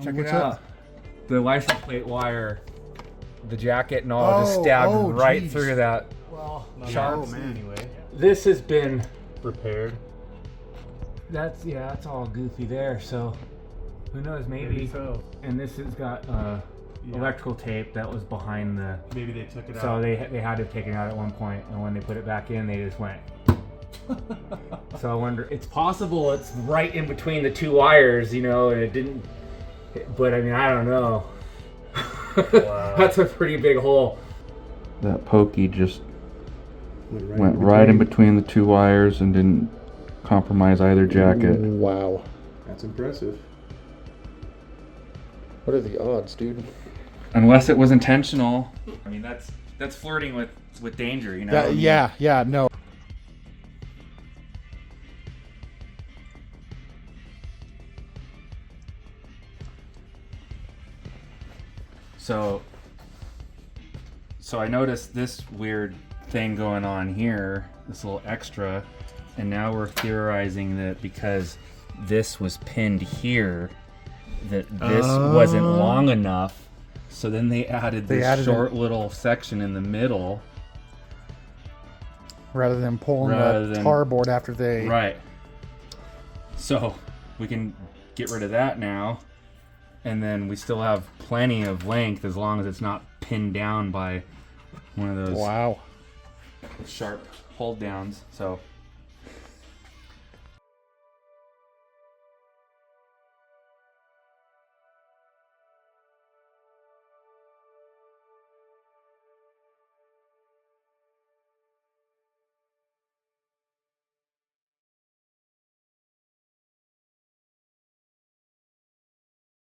Check it out. The license plate wire, the jacket and all just stabbed right through that. Well, sharp. anyway. This has been Repaired. that's all goofy there. So who knows? Maybe. so. And this has got electrical tape that was behind the. Maybe they took it out. So they had to have taken it out at one point, and when they put it back in, they just went. So I wonder. It's possible it's right in between the two wires, and it didn't. But I mean, I don't know. Wow. That's a pretty big hole. That pokey just went right in between the two wires and didn't compromise either jacket. Wow. That's impressive. What are the odds, dude? Unless it was intentional. I mean, that's flirting with danger, Yeah, no. So I noticed this weird thing going on here, this little extra, and now we're theorizing that because this was pinned here, that this wasn't long enough. So then they added this short little section in the middle. Rather than pulling the tar board after they... Right. So we can get rid of that now. And then we still have plenty of length as long as it's not pinned down by one of those Wow. sharp hold downs. So